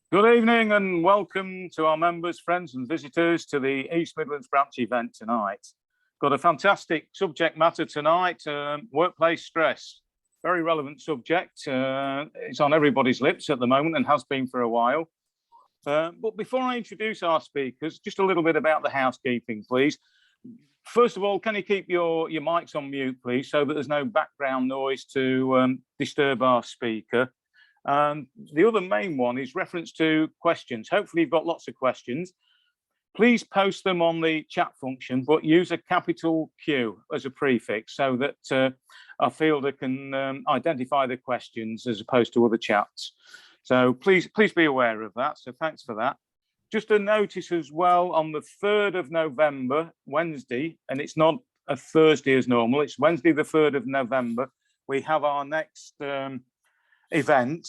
Good evening and welcome to our members, friends and visitors to the East Midlands branch event tonight. Got a fantastic subject matter tonight, workplace stress. Very relevant subject. It's on everybody's lips at the moment and has been for a while. But before I introduce our speakers, just a little bit about the housekeeping, please. First of all, can you keep your mics on mute, please, so that there's no background noise to disturb our speaker. The other main one is reference to questions. Hopefully you've got lots of questions. Please post them on the chat function, but use a capital Q as a prefix so that our fielder can identify the questions as opposed to other chats. So please be aware of that. So thanks for that. Just a notice as well, on the 3rd of November, Wednesday, and it's not a Thursday as normal, it's Wednesday the 3rd of November, we have our next event,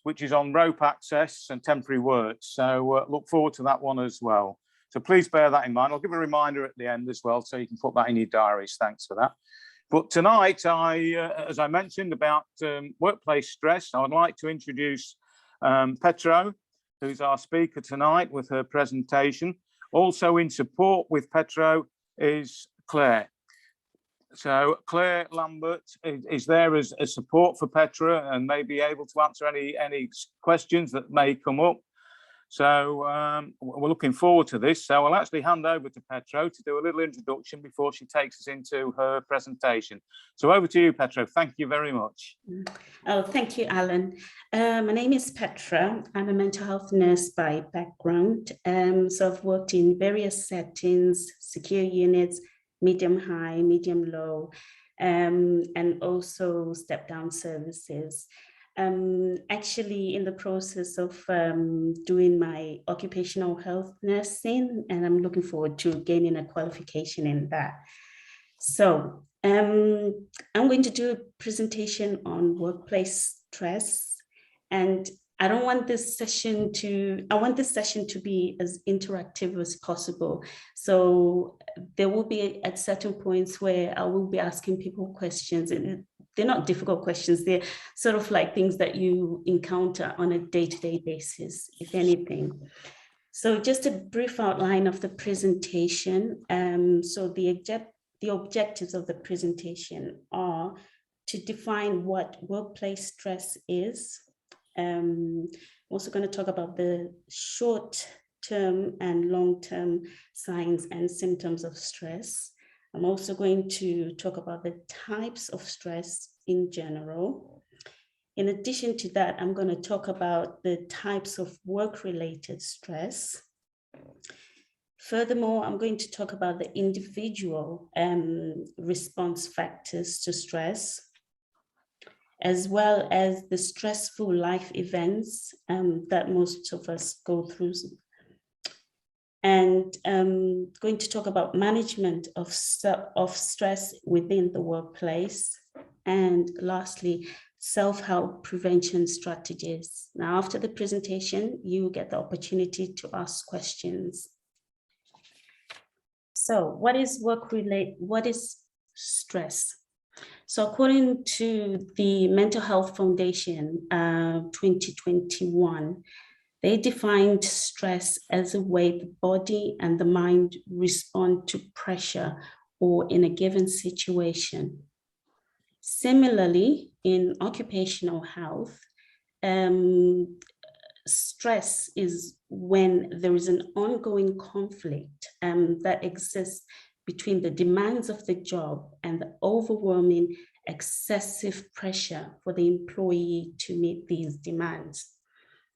which is on rope access and temporary works. So look forward to that one as well. So please bear that in mind. I'll give a reminder at the end as well, so you can put that in your diaries. Thanks for that. But tonight, as I mentioned about workplace stress, I would like to introduce Petra, who's our speaker tonight with her presentation. Also in support with Petra is Claire. So Claire Lambert is there as support for Petra and may be able to answer any questions that may come up. So we're looking forward to this. So I'll actually hand over to Petra to do a little introduction before she takes us into her presentation. So over to you, Petra. Thank you very much. Oh, thank you, Alan. My name is Petra. I'm a mental health nurse by background. So I've worked in various settings, secure units, medium high, medium low, and also step down services. Actually in the process of doing my occupational health nursing, and I'm looking forward to gaining a qualification in that. So I'm going to do a presentation on workplace stress, and I want this session to be as interactive as possible. So there will be at certain points where I will be asking people questions, and they're not difficult questions. They're sort of like things that you encounter on a day-to-day basis, if anything. So just a brief outline of the presentation. So the objectives of the presentation are to define what workplace stress is. I'm also going to talk about the short-term and long-term signs and symptoms of stress. I'm also going to talk about the types of stress in general. In addition to that, I'm going to talk about the types of work-related stress. Furthermore, I'm going to talk about the individual response factors to stress, as well as the stressful life events that most of us go through. And going to talk about management of stress within the workplace. And lastly, self-help prevention strategies. Now, after the presentation, you will get the opportunity to ask questions. So what is stress? So according to the Mental Health Foundation 2021, they defined stress as a way the body and the mind respond to pressure or in a given situation. Similarly, in occupational health, stress is when there is an ongoing conflict that exists between the demands of the job and the overwhelming excessive pressure for the employee to meet these demands.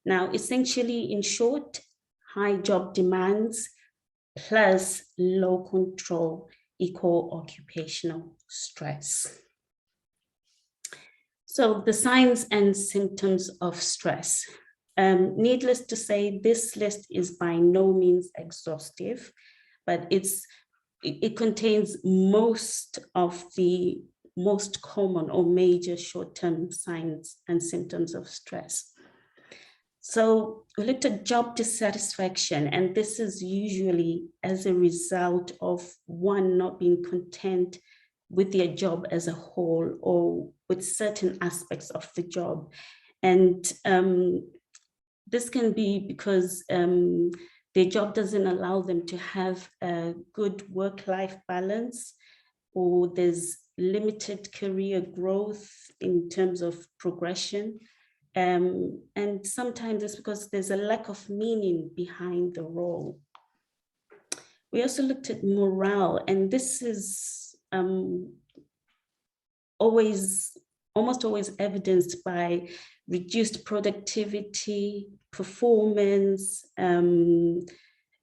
Now, essentially, in short, high job demands plus low control equal occupational stress. So the signs and symptoms of stress. Needless to say, this list is by no means exhaustive, but it contains most of the most common or major short-term signs and symptoms of stress. So we looked at job dissatisfaction, and this is usually as a result of one not being content with their job as a whole or with certain aspects of the job. And this can be because their job doesn't allow them to have a good work-life balance, or there's limited career growth in terms of progression. And sometimes it's because there's a lack of meaning behind the role. We also looked at morale, and this is almost always evidenced by reduced productivity, performance,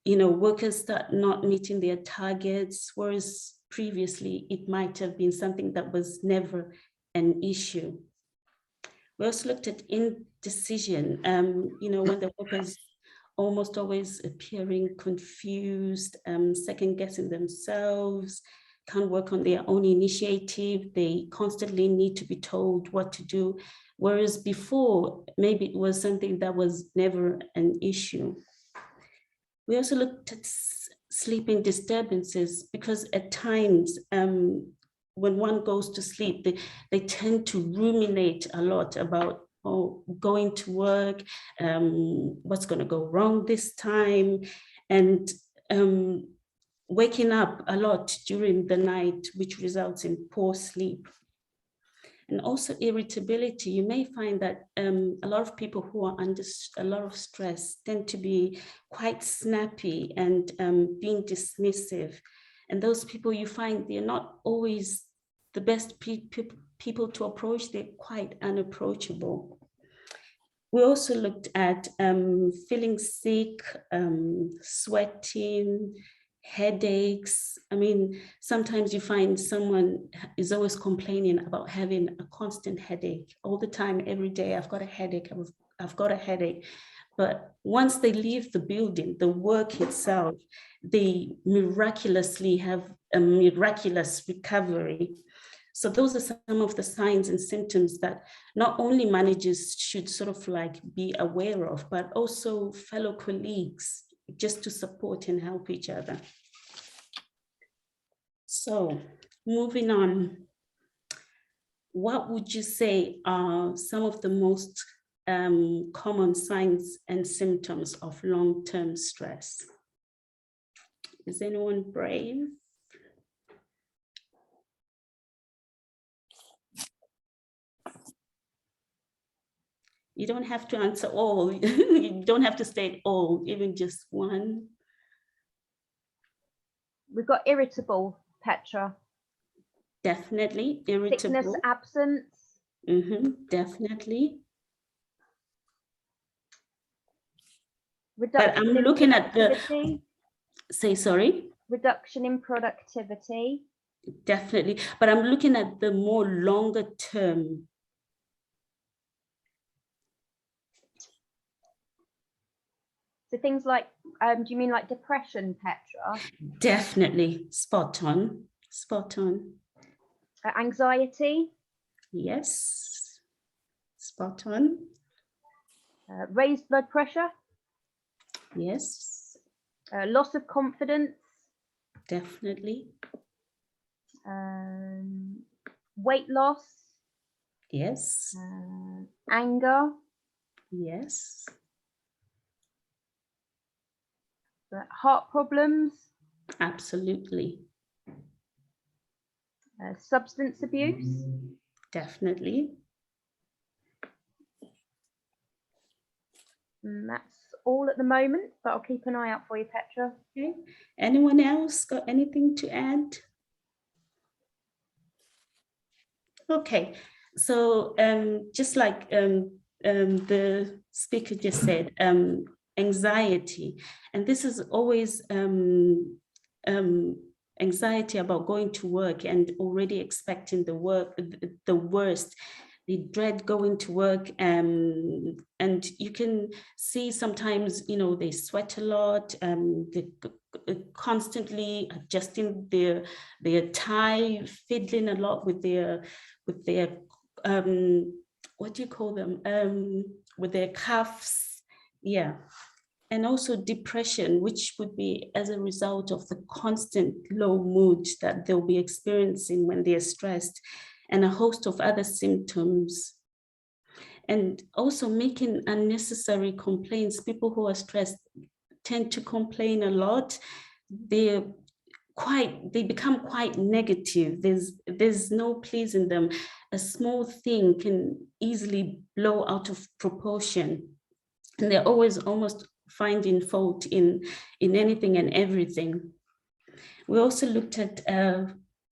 workers start not meeting their targets, whereas previously it might have been something that was never an issue. We also looked at indecision, when the workers almost always appearing confused, second guessing themselves, can't work on their own initiative. They constantly need to be told what to do. Whereas before, maybe it was something that was never an issue. We also looked at sleeping disturbances, because at times, when one goes to sleep, they tend to ruminate a lot about going to work, what's going to go wrong this time, and waking up a lot during the night, which results in poor sleep. And also irritability. You may find that a lot of people who are under a lot of stress tend to be quite snappy and being dismissive. And those people, you find they're not always the best people to approach. They're quite unapproachable. We also looked at feeling sick, sweating, headaches. I mean, sometimes you find someone is always complaining about having a constant headache all the time, every day. I've got a headache, I've got a headache. But once they leave the building, the work itself, they miraculously have a miraculous recovery. So those are some of the signs and symptoms that not only managers should sort of like be aware of, but also fellow colleagues, just to support and help each other. So moving on, what would you say are some of the most common signs and symptoms of long-term stress? Is anyone brave? You don't have to answer all. You don't have to state all, even just one. We've got irritable, Petra. Definitely irritable. Sickness, absence. Definitely. Reduction but I'm looking at the, say sorry? Reduction in productivity. Definitely, but I'm looking at the more longer term. So things like, do you mean like depression, Petra? Definitely, spot on, spot on. Anxiety? Yes, spot on. Raised blood pressure? Yes. Loss of confidence? Definitely. Weight loss? Yes. Anger? Yes. Heart problems? Absolutely. Substance abuse? Definitely. And that's all at the moment, but I'll keep an eye out for you, Petra. Okay. Anyone else got anything to add? Okay, so just like the speaker just said, anxiety, and this is always anxiety about going to work and already expecting the worst. They dread going to work, and you can see sometimes, you know, they sweat a lot, they constantly adjusting their tie, fiddling a lot with their what do you call them, with their cuffs, yeah. And also depression, which would be as a result of the constant low mood that they'll be experiencing when they're stressed, and a host of other symptoms. and also making unnecessary complaints. People who are stressed tend to complain a lot. They become quite negative. There's no pleasing them. A small thing can easily blow out of proportion, and they're always almost finding fault in anything and everything. We also looked at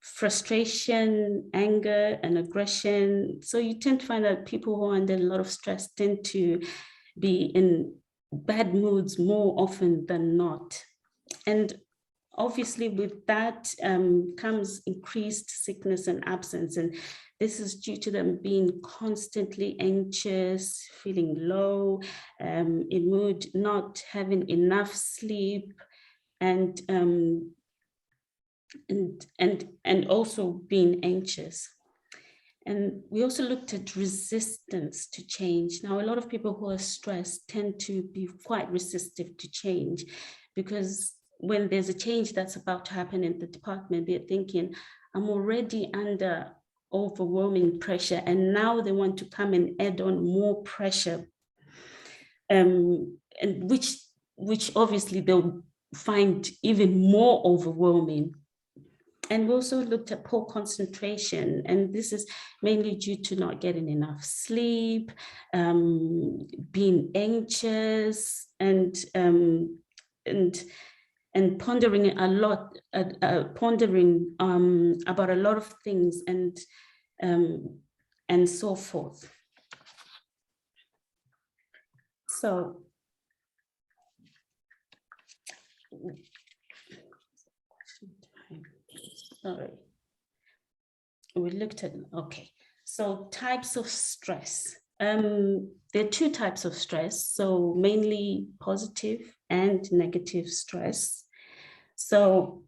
frustration, anger, and aggression. So you tend to find that people who are under a lot of stress tend to be in bad moods more often than not. And obviously with that comes increased sickness and absence. And this is due to them being constantly anxious, feeling low, in mood, not having enough sleep, and also being anxious. And we also looked at resistance to change. Now, a lot of people who are stressed tend to be quite resistive to change, because when there's a change that's about to happen in the department, they're thinking, I'm already under overwhelming pressure, and now they want to come and add on more pressure, and which obviously they'll find even more overwhelming. And we also looked at poor concentration, and this is mainly due to not getting enough sleep, being anxious, and pondering a lot, pondering about a lot of things, and so forth. So sorry, we looked at, okay, so types of stress. There are two types of stress, so mainly positive and negative stress. So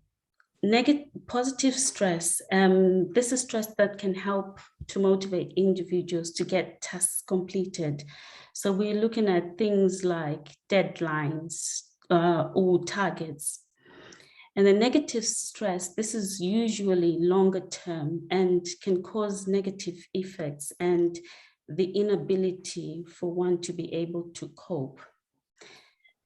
positive stress, this is stress that can help to motivate individuals to get tasks completed. So we're looking at things like deadlines or targets. And the negative stress, this is usually longer term and can cause negative effects and the inability for one to be able to cope.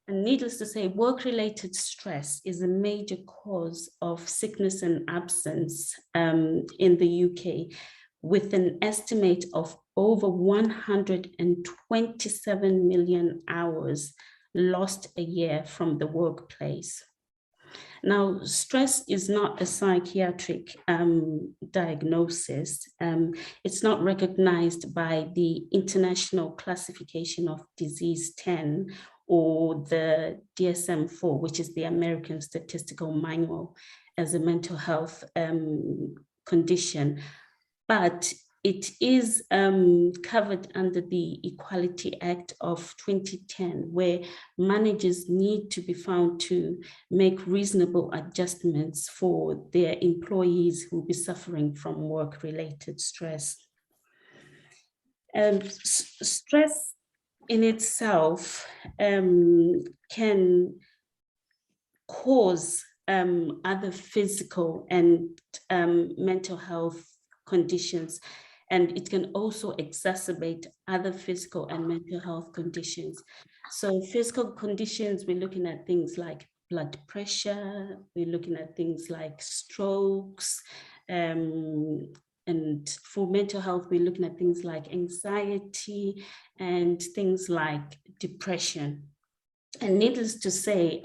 And needless to say, work-related stress is a major cause of sickness and absence in the UK, with an estimate of over 127 million hours lost a year from the workplace. Now, stress is not a psychiatric diagnosis. It's not recognized by the International Classification of Disease 10 or the DSM-4, which is the American Statistical Manual, as a mental health condition. But it is covered under the Equality Act of 2010, where managers need to be found to make reasonable adjustments for their employees who will be suffering from work-related stress. Stress in itself can cause other physical and mental health conditions, and it can also exacerbate other physical and mental health conditions. So physical conditions, we're looking at things like blood pressure, we're looking at things like strokes, and for mental health, we're looking at things like anxiety and things like depression. And needless to say,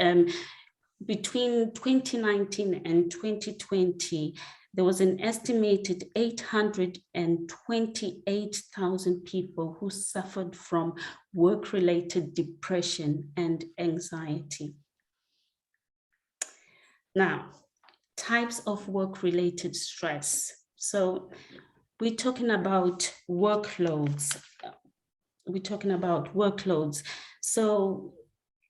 between 2019 and 2020, there was an estimated 828,000 people who suffered from work-related depression and anxiety. Now, types of work-related stress. So we're talking about workloads. So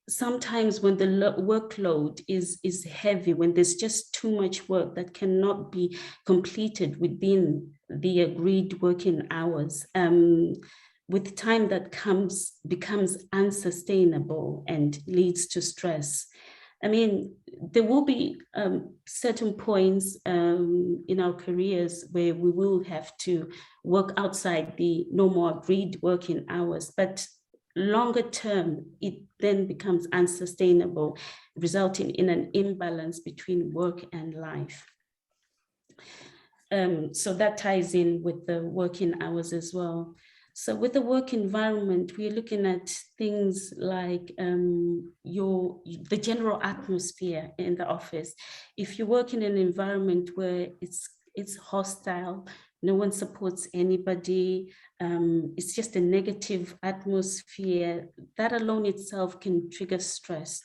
sometimes when the workload is heavy, when there's just too much work that cannot be completed within the agreed working hours, with time that becomes unsustainable and leads to stress. I mean, there will be certain points in our careers where we will have to work outside the normal agreed working hours, but longer term, it then becomes unsustainable, resulting in an imbalance between work and life. So that ties in with the working hours as well. So with the work environment, we're looking at things like the general atmosphere in the office. If you work in an environment where it's hostile, no one supports anybody, it's just a negative atmosphere, that alone itself can trigger stress.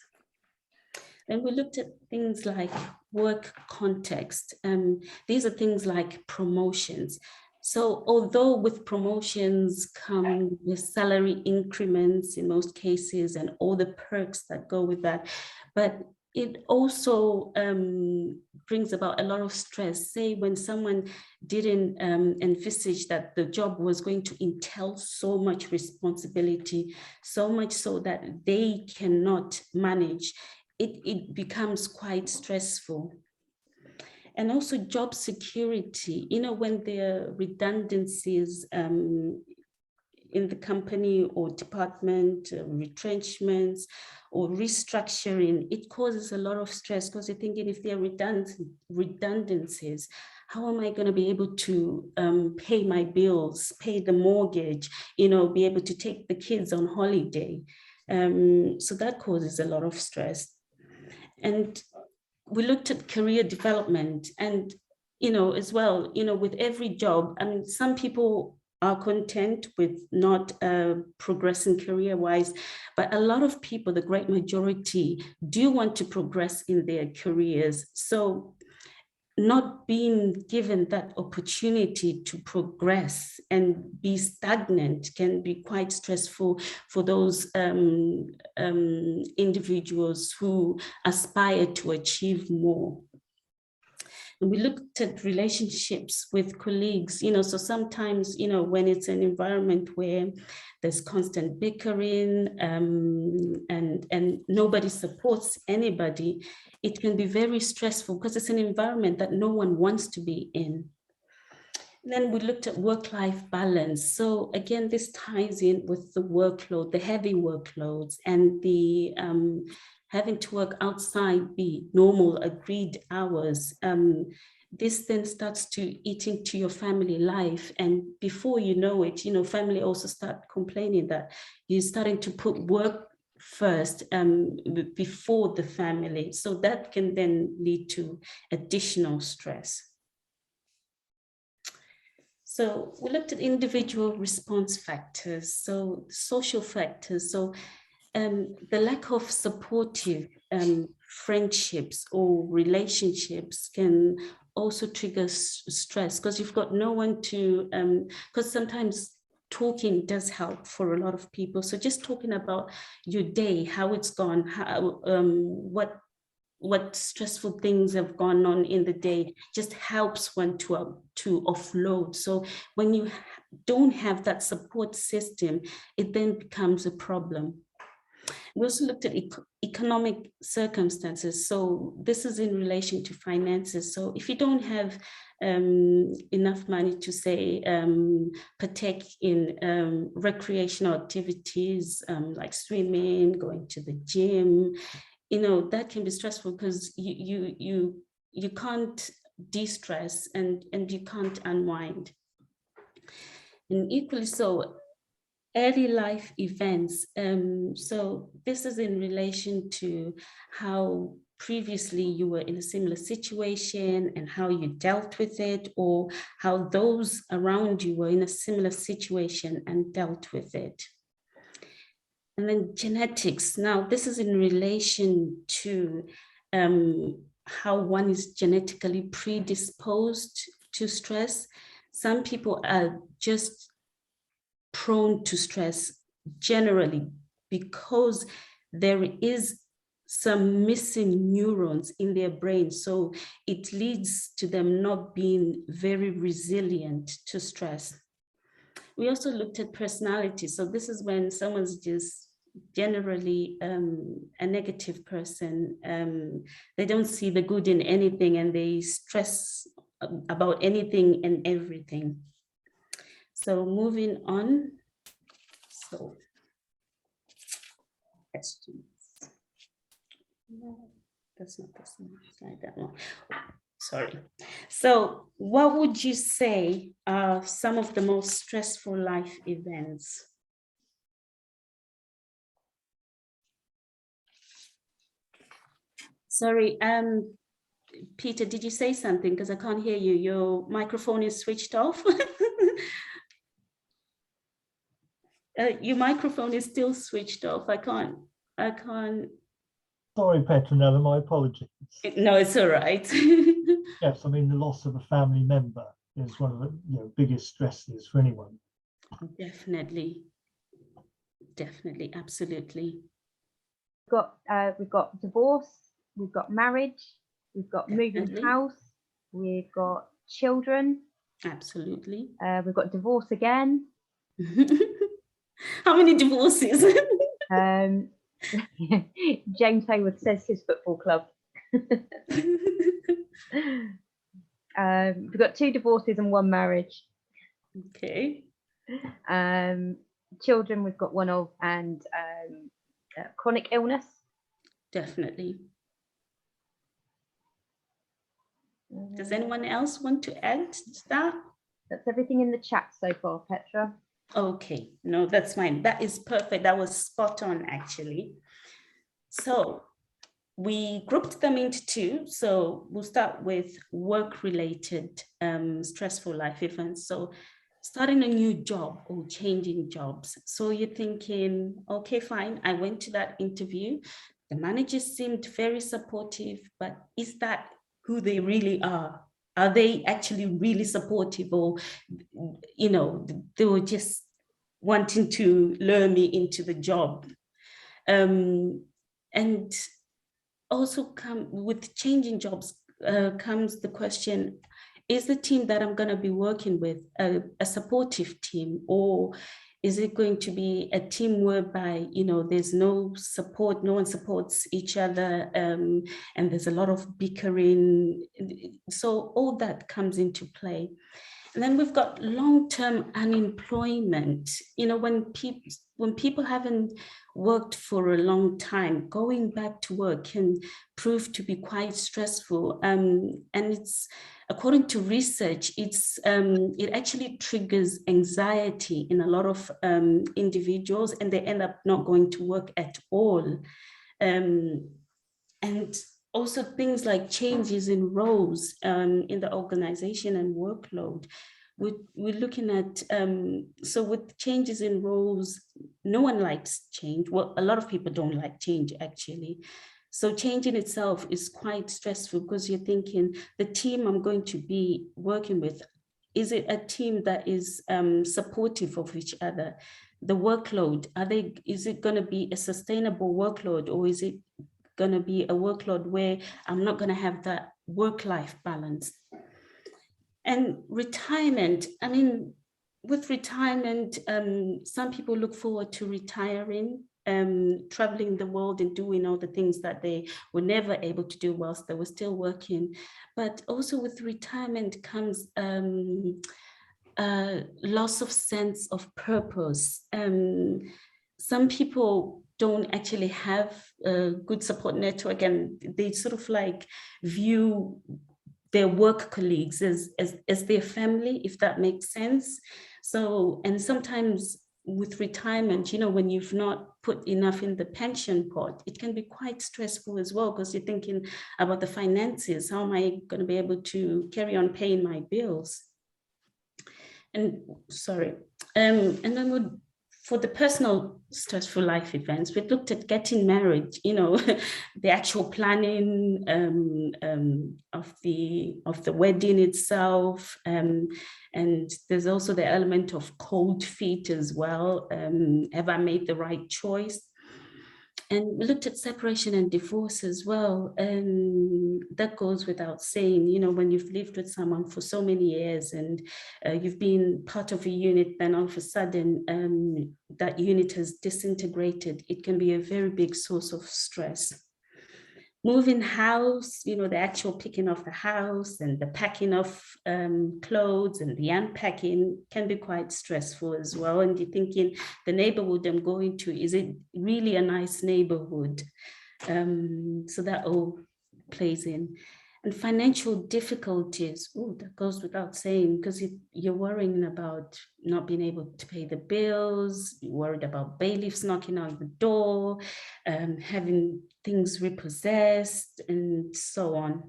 And we looked at things like work context. These are things like promotions. So although with promotions come with salary increments in most cases and all the perks that go with that, but it also brings about a lot of stress. Say when someone didn't envisage that the job was going to entail so much responsibility, so much so that they cannot manage, it becomes quite stressful. And also job security, when there are redundancies in the company or department, retrenchments or restructuring, it causes a lot of stress because you're thinking, if there are redundancies, how am I going to be able to pay my bills, pay the mortgage, be able to take the kids on holiday? So that causes a lot of stress. And we looked at career development and, as well, with every job, I mean, some people are content with not progressing career-wise, but a lot of people, the great majority, do want to progress in their careers. So not being given that opportunity to progress and be stagnant can be quite stressful for those individuals who aspire to achieve more. And we looked at relationships with colleagues, so sometimes, when it's an environment where there's constant bickering and nobody supports anybody, it can be very stressful because it's an environment that no one wants to be in. And then we looked at work-life balance. So again, this ties in with the workload, the heavy workloads and the having to work outside the normal agreed hours. This then starts to eat into your family life. And before you know it, family also start complaining that you're starting to put work first before the family. So that can then lead to additional stress. So we looked at individual response factors, so social factors. So the lack of supportive friendships or relationships can also trigger stress because you've got no one to, because sometimes talking does help for a lot of people. So just talking about your day, how it's gone, how, what stressful things have gone on in the day just helps one to offload. So when you don't have that support system, it then becomes a problem. We also looked at economic circumstances. So this is in relation to finances. So if you don't have enough money to say partake in recreational activities like swimming, going to the gym, that can be stressful because you can't de-stress and you can't unwind. And equally so, early life events. So this is in relation to how previously you were in a similar situation and how you dealt with it, or how those around you were in a similar situation and dealt with it. And then genetics. Now, this is in relation to how one is genetically predisposed to stress. Some people are just prone to stress generally because there is some missing neurons in their brain. So it leads to them not being very resilient to stress. We also looked at personality. So this is when someone's just generally a negative person. They don't see the good in anything, and they stress about anything and everything. So moving on. So questions. No, that's not the same slide, that one. Sorry. So what would you say are some of the most stressful life events? Sorry, Peter, did you say something? Because I can't hear you. Your microphone is switched off. Your microphone is still switched off. I can't. Sorry, Petronella, my apologies. No, it's all right. Yes, I mean, the loss of a family member is one of the biggest stresses for anyone. Definitely, absolutely. We've got divorce, we've got marriage, we've got moving house, we've got children. Absolutely. We've got divorce again. How many divorces? James Hayward says his football club. We've got 2 divorces and 1 marriage. Okay. Children we've got 1 of, and chronic illness. Definitely. Does anyone else want to add to that? That's everything in the chat so far, Petra. Okay, no, that's fine. That is perfect. That was spot on, actually. So we grouped them into 2. So we'll start with work-related stressful life events. So starting a new job or changing jobs. So you're thinking, okay, fine, I went to that interview. The manager seemed very supportive, but is that who they really are? Are they actually really supportive, or, you know, they were just wanting to lure me into the job? And also with changing jobs comes the question, is the team that I'm going to be working with a supportive team, or is it going to be a team whereby, you know, there's no support, no one supports each other, and there's a lot of bickering? So all that comes into play. And then we've got long-term unemployment. You know, when people haven't worked for a long time, going back to work can prove to be quite stressful. And it's, according to research, it actually triggers anxiety in a lot of individuals, and they end up not going to work at all. And also things like changes in roles in the organization and workload. We're looking at, so with changes in roles, no one likes change. Well, a lot of people don't like change, actually. So change in itself is quite stressful, because you're thinking, the team I'm going to be working with, is it a team that is supportive of each other? The workload, is it going to be a sustainable workload, or is it going to be a workload where I'm not going to have that work-life balance? And retirement, I mean, with retirement, some people look forward to retiring, traveling the world and doing all the things that they were never able to do whilst they were still working. But also with retirement comes loss of sense of purpose. Some people don't actually have a good support network, and they sort of like view their work colleagues as their family, if that makes sense. So, and sometimes with retirement, you know, when you've not put enough in the pension pot, it can be quite stressful as well, because you're thinking about the finances. How am I going to be able to carry on paying my bills? And sorry, and then for the personal stressful life events, we looked at getting married, you know, the actual planning of the wedding itself. And there's also the element of cold feet as well. Have I made the right choice? And we looked at separation and divorce as well. And that goes without saying, you know, when you've lived with someone for so many years and you've been part of a unit, then all of a sudden that unit has disintegrated, it can be a very big source of stress. Moving house, you know, the actual picking of the house and the packing of clothes and the unpacking can be quite stressful as well. And you're thinking, the neighborhood I'm going to, is it really a nice neighborhood? So that all plays in. And financial difficulties, that goes without saying, because you're worrying about not being able to pay the bills, you're worried about bailiffs knocking on the door, having things repossessed, and so on.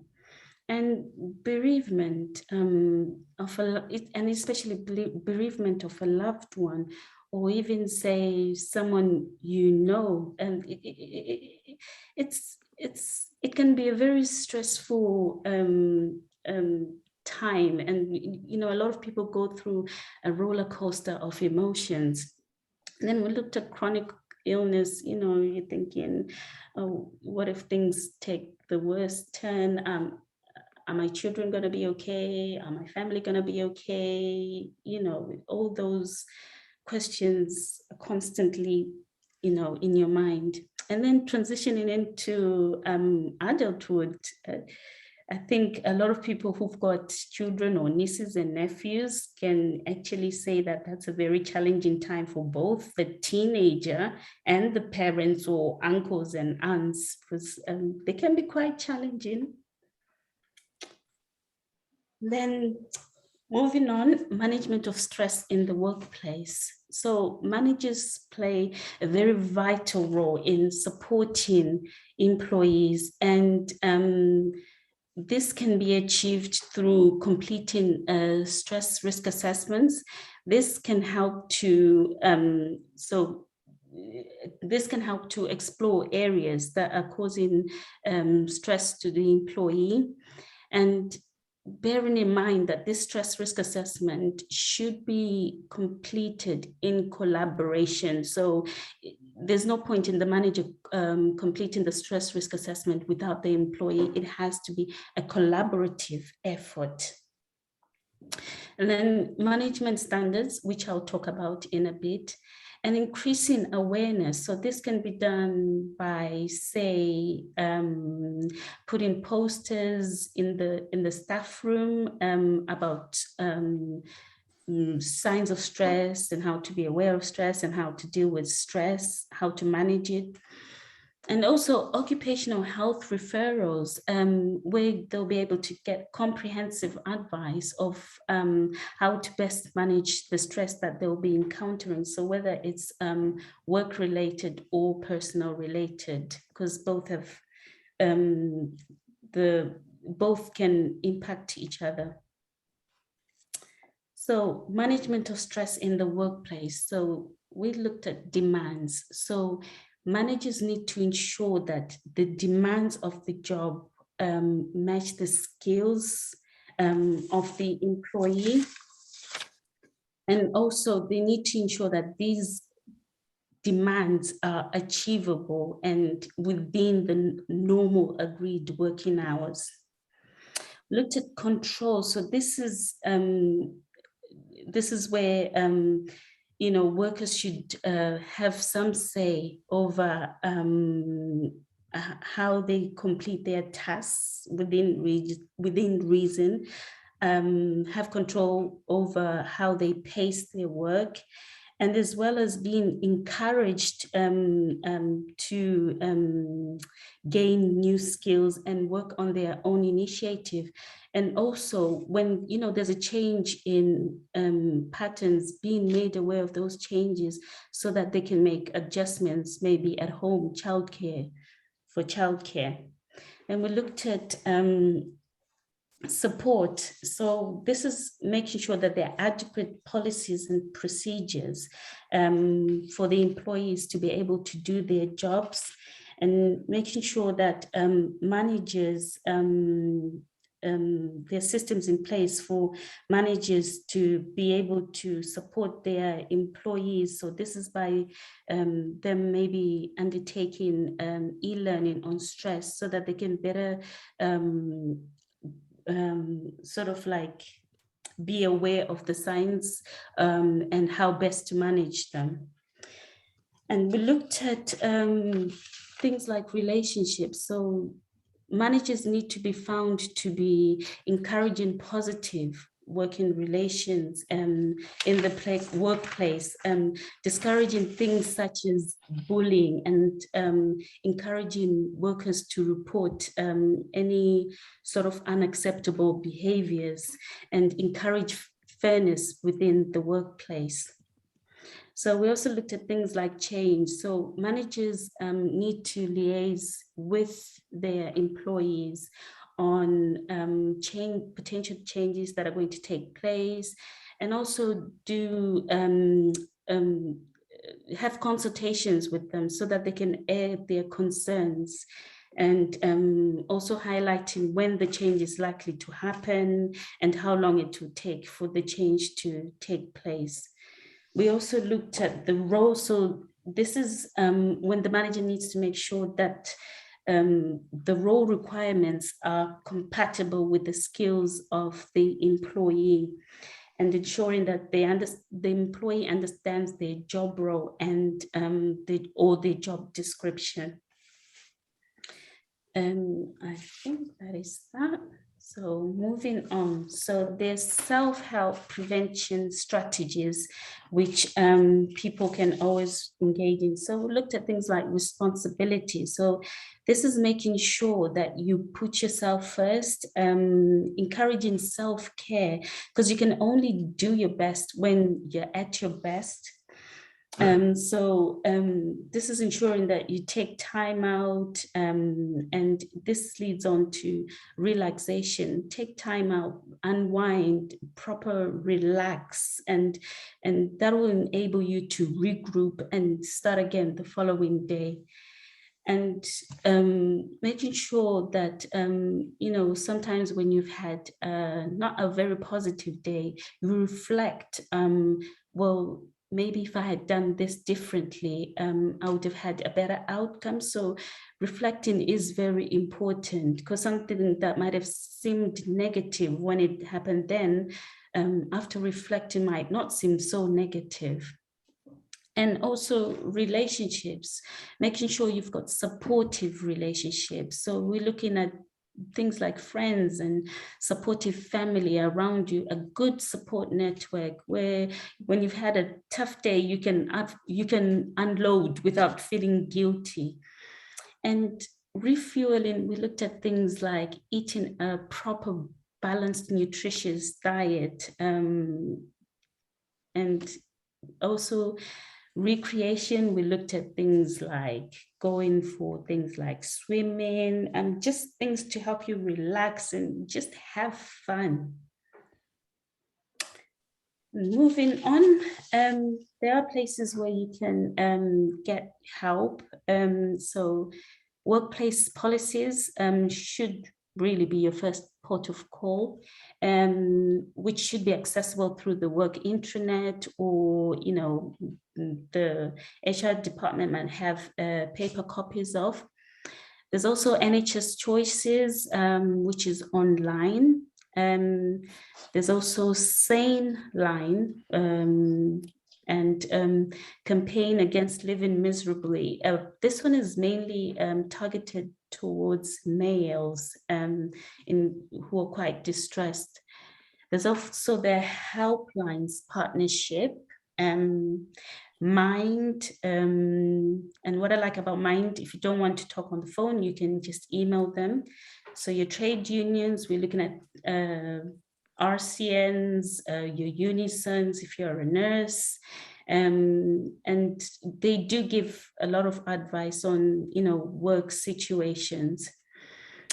And bereavement and especially bereavement of a loved one, or even say someone you know, and it can be a very stressful time. And, you know, a lot of people go through a roller coaster of emotions. And then we looked at chronic illness, you know, you're thinking, oh, what if things take the worst turn? Are my children going to be okay? Are my family going to be okay? You know, all those questions are constantly, you know, in your mind. And then transitioning into adulthood, I think a lot of people who've got children or nieces and nephews can actually say that that's a very challenging time for both the teenager and the parents or uncles and aunts, because they can be quite challenging. Then moving on, management of stress in the workplace. So managers play a very vital role in supporting employees, and this can be achieved through completing stress risk assessments. This can help to explore areas that are causing stress to the employee, and bearing in mind that this stress risk assessment should be completed in collaboration. So there's no point in the manager completing the stress risk assessment without the employee. It has to be a collaborative effort. And then management standards, which I'll talk about in a bit, and increasing awareness. So this can be done by, say, putting posters in the staff room about signs of stress and how to be aware of stress and how to deal with stress, how to manage it. And also occupational health referrals, where they'll be able to get comprehensive advice of how to best manage the stress that they'll be encountering. So whether it's work-related or personal related, because both have both can impact each other. So management of stress in the workplace. So we looked at demands. So managers need to ensure that the demands of the job match the skills of the employee. And also they need to ensure that these demands are achievable and within the normal agreed working hours. Looked at control. So this is where you know, workers should have some say over how they complete their tasks within reason, have control over how they pace their work, and as well as being encouraged to gain new skills and work on their own initiative. And also when, you know, there's a change in patterns, being made aware of those changes so that they can make adjustments, maybe at home, childcare. And we looked at support. So this is making sure that there are adequate policies and procedures for the employees to be able to do their jobs, and making sure that managers there's systems in place for managers to be able to support their employees. So this is by them maybe undertaking e-learning on stress so that they can better sort of like be aware of the signs and how best to manage them. And we looked at things like relationships. So managers need to be found to be encouraging positive working relations in the workplace, discouraging things such as bullying, and encouraging workers to report any sort of unacceptable behaviors, and encourage fairness within the workplace. So we also looked at things like change. So managers need to liaise with their employees on potential changes that are going to take place, and also do have consultations with them so that they can air their concerns, and also highlighting when the change is likely to happen and how long it will take for the change to take place. We also looked at the role. So this is when the manager needs to make sure that the role requirements are compatible with the skills of the employee, and ensuring that the employee understands their job role and their job description. I think that is that. So moving on, so there's self-help prevention strategies which people can always engage in. So we looked at things like responsibility. So this is making sure that you put yourself first, encouraging self-care, because you can only do your best when you're at your best. This is ensuring that you take time out, and this leads on to relaxation. Take time out, unwind, proper relax, and that will enable you to regroup and start again the following day. And making sure that, sometimes when you've had not a very positive day, you reflect, well, maybe if I had done this differently, I would have had a better outcome. So reflecting is very important, because something that might have seemed negative when it happened then, after reflecting might not seem so negative. And also relationships, making sure you've got supportive relationships. So we're looking at things like friends and supportive family around you, a good support network where when you've had a tough day, you can unload without feeling guilty. And refueling, we looked at things like eating a proper, balanced, nutritious diet, and also recreation. We looked at things like going for things like swimming, and just things to help you relax and just have fun. Moving on, there are places where you can get help. So workplace policies should really be your first port of call, which should be accessible through the work intranet, or the HR department might have paper copies of. There's also NHS Choices, which is online. There's also Sane Line, and Campaign Against Living Miserably. This one is mainly targeted towards males who are quite distressed. There's also the Helplines Partnership, Mind, and what I like about Mind, if you don't want to talk on the phone, you can just email them. So your trade unions, we're looking at RCNs, your unisons, if you're a nurse, and they do give a lot of advice on, work situations.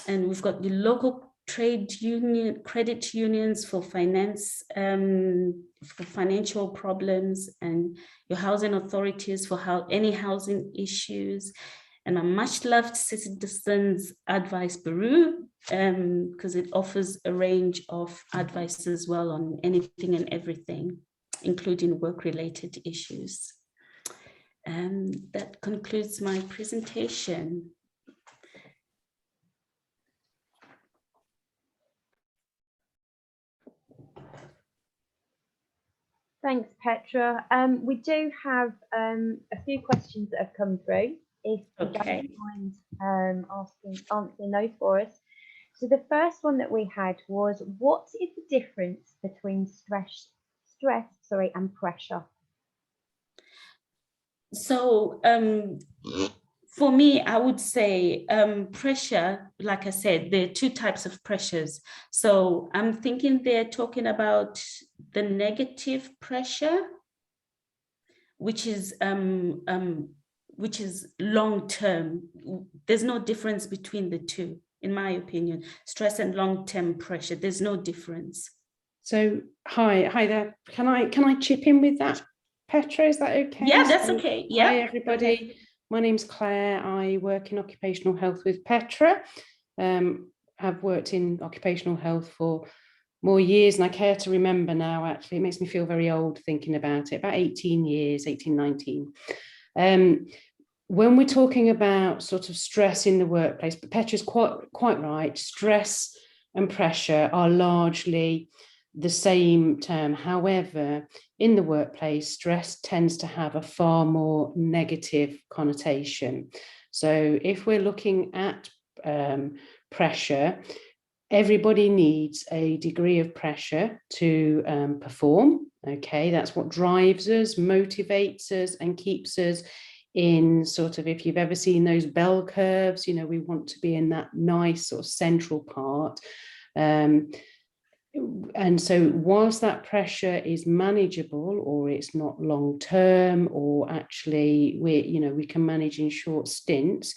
And we've got the local trade union, credit unions for finance, for financial problems, and your housing authorities for any housing issues. and a much loved citizens advice bureau, because it offers a range of advice as well on anything and everything, including work-related issues. That concludes my presentation. Thanks, Petra. We do have a few questions that have come through. If you don't mind answering those for us. So the first one that we had was, what is the difference between stress, and pressure? So for me, I would say pressure, like I said, there are two types of pressures. So I'm thinking they're talking about the negative pressure, which is long-term. There's no difference between the two, in my opinion. Stress and long-term pressure, there's no difference. So hi there. Can I chip in with that, Petra? Is that okay? Yeah, that's okay. Yeah. Hi everybody. Okay. My name's Claire. I work in occupational health with Petra. I've worked in occupational health for more years than I care to remember now, actually. It makes me feel very old thinking about it. About 18 years, 18, 19. When we're talking about sort of stress in the workplace, but Petra's quite right, stress and pressure are largely the same term. However, in the workplace, stress tends to have a far more negative connotation. So if we're looking at pressure, everybody needs a degree of pressure to perform. Okay, that's what drives us, motivates us, and keeps us in sort of, if you've ever seen those bell curves, you know, we want to be in that nice sort of central part. And so whilst that pressure is manageable, or it's not long term, or actually we can manage in short stints,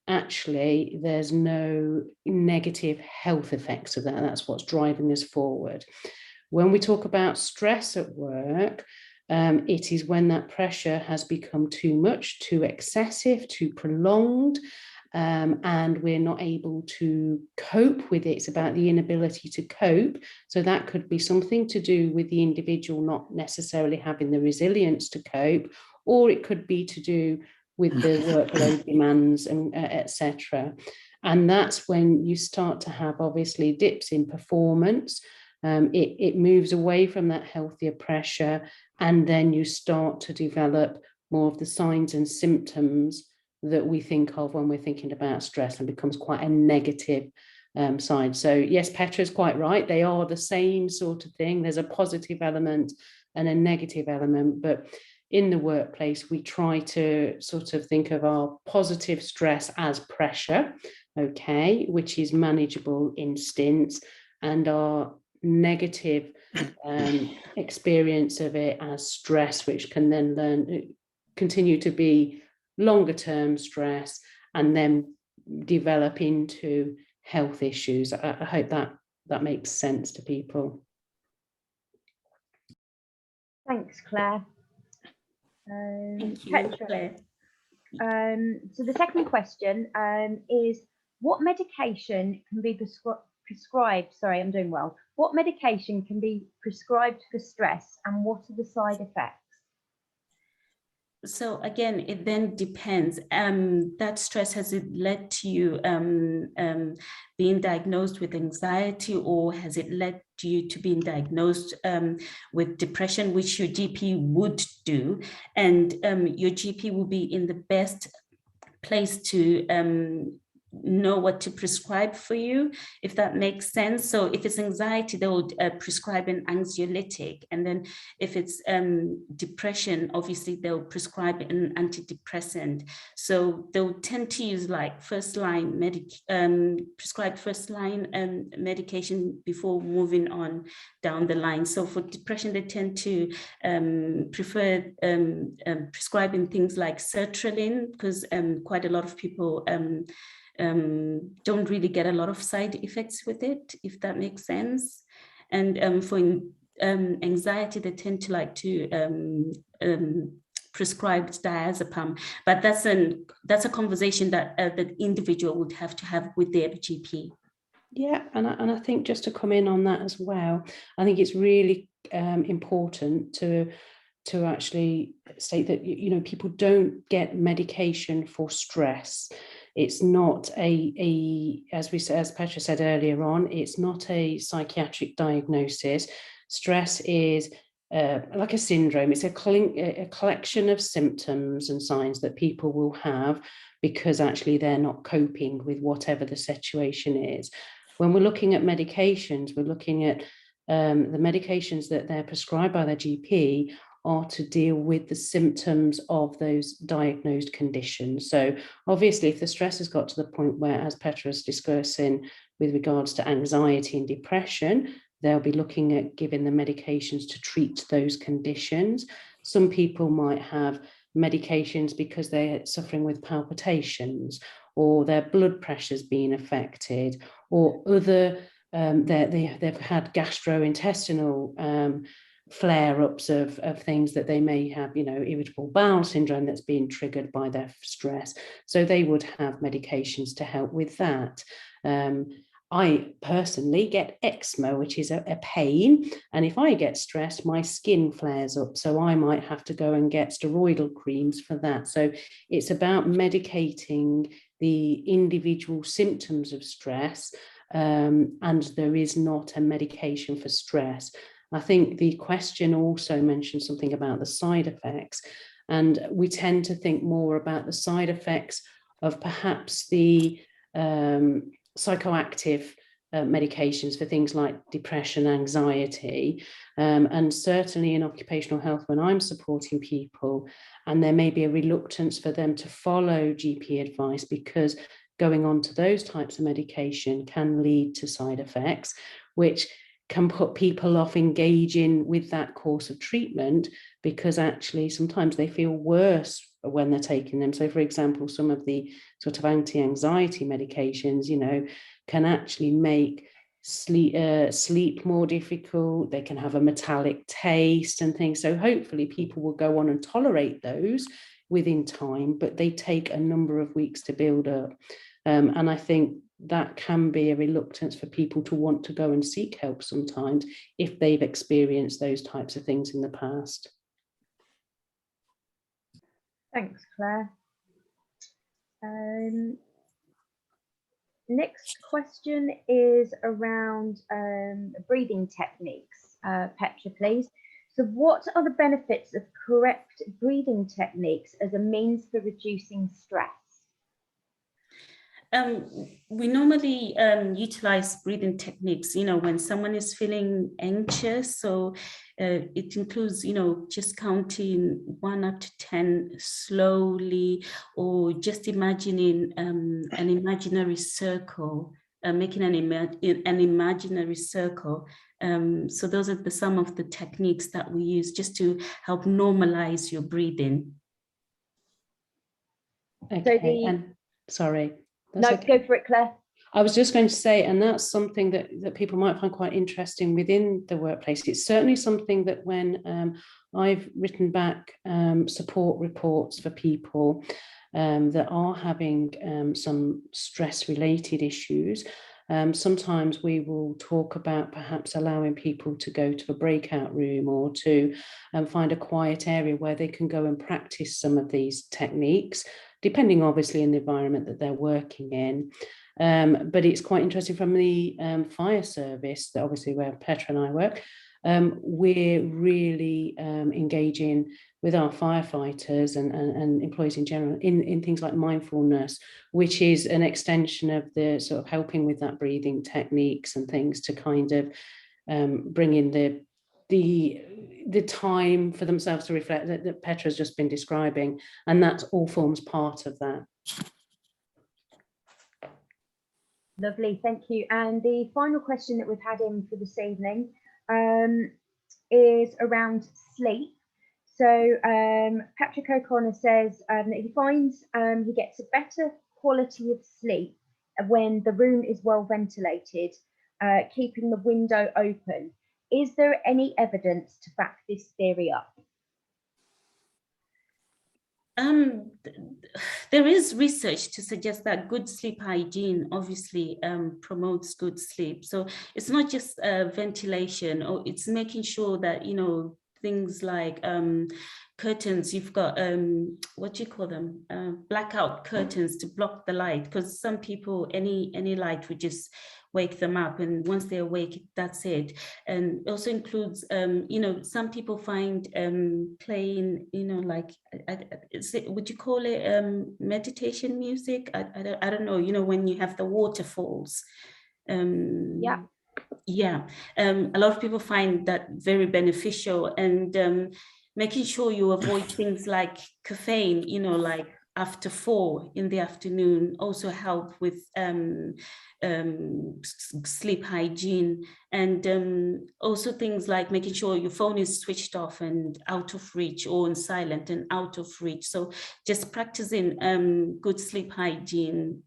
actually there's no negative health effects of that. That's what's driving us forward. When we talk about stress at work, it is when that pressure has become too much, too excessive, too prolonged, and we're not able to cope with it. It's about the inability to cope. So that could be something to do with the individual not necessarily having the resilience to cope, or it could be to do with the workload demands and etc. And that's when you start to have obviously dips in performance. It moves away from that healthier pressure, and then you start to develop more of the signs and symptoms that we think of when we're thinking about stress, and becomes quite a negative side. So yes, Petra is quite right. They are the same sort of thing. There's a positive element and a negative element, but in the workplace, we try to sort of think of our positive stress as pressure, okay, which is manageable in stints, and our negative experience of it as stress, which can then continue to be longer term stress and then develop into health issues. I hope that makes sense to people. Thanks, Claire. Thank you, Petra. Claire. So the second question is, what medication can be prescribed? Sorry, I'm doing well. What medication can be prescribed for stress, and what are the side effects? So again, it then depends. That stress, has it led to you being diagnosed with anxiety, or has it led to you to being diagnosed with depression, which your GP would do? And your GP will be in the best place to know what to prescribe for you, if that makes sense. So if it's anxiety, they will prescribe an anxiolytic, and then if it's depression, obviously they'll prescribe an antidepressant. So they'll tend to use like prescribe first line medication before moving on down the line. So for depression, they tend to prefer prescribing things like sertraline, because quite a lot of people don't really get a lot of side effects with it, if that makes sense. And for anxiety, they tend to like to prescribed diazepam, but that's a conversation that the individual would have to have with their GP. Yeah, and I think just to come in on that as well, I think it's really important to actually state that, you know, people don't get medication for stress. It's not as Petra said earlier on, it's not a psychiatric diagnosis. Stress is like a syndrome. It's a collection of symptoms and signs that people will have because actually they're not coping with whatever the situation is. When we're looking at medications, we're looking at the medications that they're prescribed by their GP are to deal with the symptoms of those diagnosed conditions. So obviously, if the stress has got to the point where, as Petra is discussing with regards to anxiety and depression, they'll be looking at giving the medications to treat those conditions. Some people might have medications because they're suffering with palpitations, or their blood pressure's being affected, or other they've had gastrointestinal flare-ups of things that they may have, you know, irritable bowel syndrome that's being triggered by their stress. So they would have medications to help with that. I personally get eczema, which is a pain, and if I get stressed, my skin flares up, so I might have to go and get steroidal creams for that. So it's about medicating the individual symptoms of stress, and there is not a medication for stress. I think the question also mentioned something about the side effects, and we tend to think more about the side effects of perhaps the psychoactive medications for things like depression, anxiety, and certainly in occupational health when I'm supporting people, and there may be a reluctance for them to follow GP advice because going on to those types of medication can lead to side effects, which can put people off engaging with that course of treatment because actually sometimes they feel worse when they're taking them. So for example, some of the sort of anti-anxiety medications, you know, can actually make sleep more difficult. They can have a metallic taste and things. So hopefully people will go on and tolerate those within time, but they take a number of weeks to build up. And I think that can be a reluctance for people to want to go and seek help sometimes if they've experienced those types of things in the past. Thanks, Claire. Next question is around breathing techniques. Petra, please. So what are the benefits of correct breathing techniques as a means for reducing stress? We normally utilize breathing techniques, you know, when someone is feeling anxious. So it includes, you know, just counting 1 up to 10 slowly, or just imagining an imaginary circle, making an imaginary circle. So those are some of the techniques that we use just to help normalize your breathing. Okay, sorry. No, okay. Go for it, Claire. I was just going to say, and that's something that people might find quite interesting within the workplace. It's certainly something that when I've written back support reports for people that are having some stress-related issues, sometimes we will talk about perhaps allowing people to go to a breakout room or to find a quiet area where they can go and practice some of these techniques, depending obviously on the environment that they're working in. But it's quite interesting from the fire service, that obviously where Petra and I work, we're really engaging with our firefighters and employees in general in things like mindfulness, which is an extension of the sort of helping with that breathing techniques and things to kind of bring in the time for themselves to reflect that Petra's just been describing, and that all forms part of that. Lovely, thank you. And the final question that we've had in for this evening is around sleep. So Patrick O'Connor says that he finds he gets a better quality of sleep when the room is well ventilated, keeping the window open. Is there any evidence to back this theory up? There is research to suggest that good sleep hygiene obviously promotes good sleep. So it's not just ventilation, or it's making sure that, things like curtains, you've got, what do you call them? Blackout curtains to block the light, because some people, any light would just wake them up, and once they're awake, that's it. And it also includes, some people find playing, like, would you call it meditation music? I don't know, when you have the waterfalls. Yeah. Yeah, a lot of people find that very beneficial, and making sure you avoid things like caffeine, like after 4 in the afternoon, also help with sleep hygiene, and also things like making sure your phone is switched off and out of reach, or on silent and out of reach. So just practicing good sleep hygiene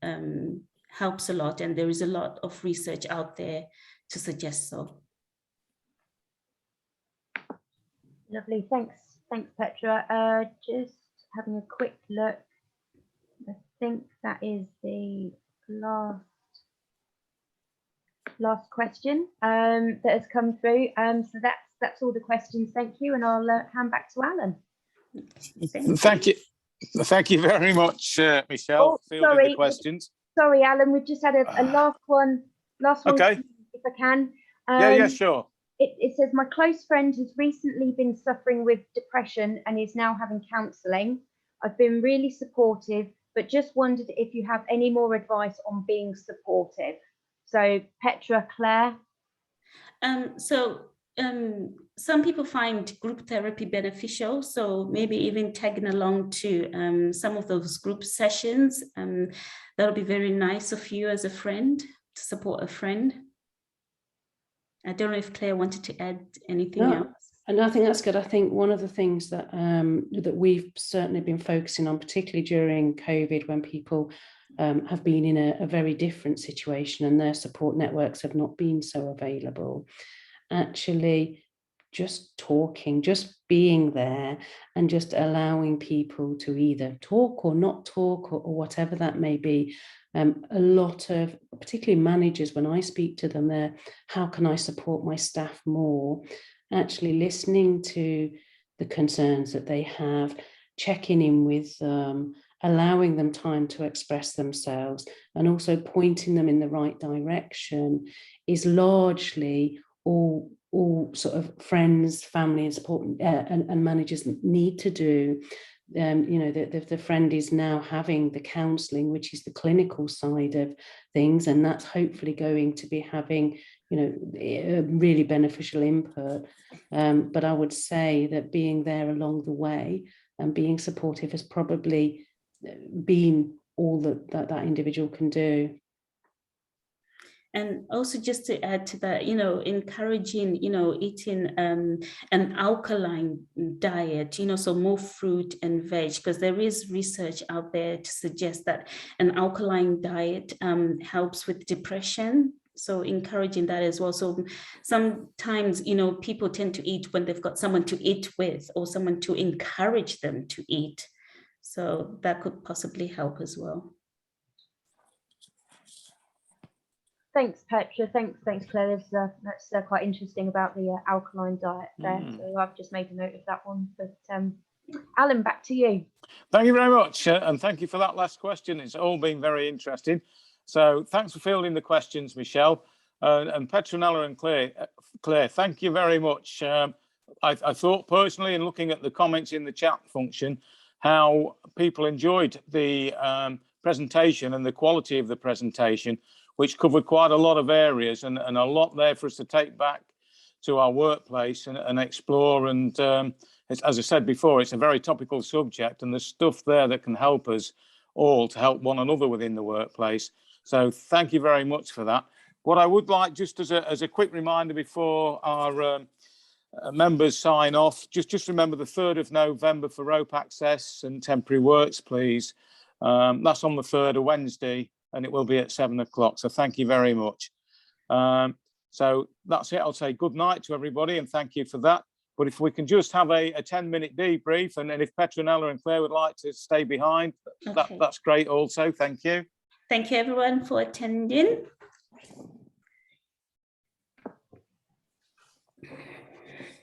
helps a lot, and there is a lot of research out there to suggest so. Lovely, thanks, Petra. Just having a quick look. I think that is the last question that has come through. So that's all the questions. Thank you, and I'll hand back to Alan. Thank you very much, Michelle, for fielding the questions. Sorry, Alan, we've just had a last one. Okay. If I can. Yeah, sure. It says, my close friend has recently been suffering with depression and is now having counselling. I've been really supportive, but just wondered if you have any more advice on being supportive. So Petra, Claire. Some people find group therapy beneficial, so maybe even tagging along to some of those group sessions. That'll be very nice of you as a friend, to support a friend. I don't know if Claire wanted to add anything else. And I think that's good. I think one of the things that that we've certainly been focusing on, particularly during COVID, when people have been in a very different situation and their support networks have not been so available, actually just talking, just being there, and just allowing people to either talk or not talk, or whatever that may be. A lot of, particularly managers, when I speak to them, they're, how can I support my staff more? Actually listening to the concerns that they have, checking in with them, allowing them time to express themselves, and also pointing them in the right direction is largely all sort of friends, family and support and managers need to do. The friend is now having the counselling, which is the clinical side of things, and that's hopefully going to be having a really beneficial input. But I would say that being there along the way and being supportive has probably been all that individual can do. And also, just to add to that, encouraging, eating an alkaline diet, so more fruit and veg, because there is research out there to suggest that an alkaline diet helps with depression. So encouraging that as well. So sometimes, people tend to eat when they've got someone to eat with, or someone to encourage them to eat. So that could possibly help as well. Thanks, Petra. Thanks, Claire. That's quite interesting about the alkaline diet there. So I've just made a note of that one. But Alan, back to you. Thank you very much, and thank you for that last question. It's all been very interesting. So thanks for fielding the questions, Michelle, and Petronella and Claire. Thank you very much. I thought personally, in looking at the comments in the chat function, how people enjoyed the presentation and the quality of the presentation, which covered quite a lot of areas and a lot there for us to take back to our workplace and explore. And as I said before, it's a very topical subject, and there's stuff there that can help us all to help one another within the workplace. So thank you very much for that. What I would like, just as a quick reminder before our members sign off, just remember the 3rd of November for rope access and temporary works, please. That's on the 3rd, of Wednesday, and it will be at 7 o'clock. So thank you very much. So that's it. I'll say good night to everybody, and thank you for that. But if we can just have a 10-minute debrief, and if Petronella and Claire would like to stay behind, Okay. that's great also. Thank you. Thank you everyone for attending.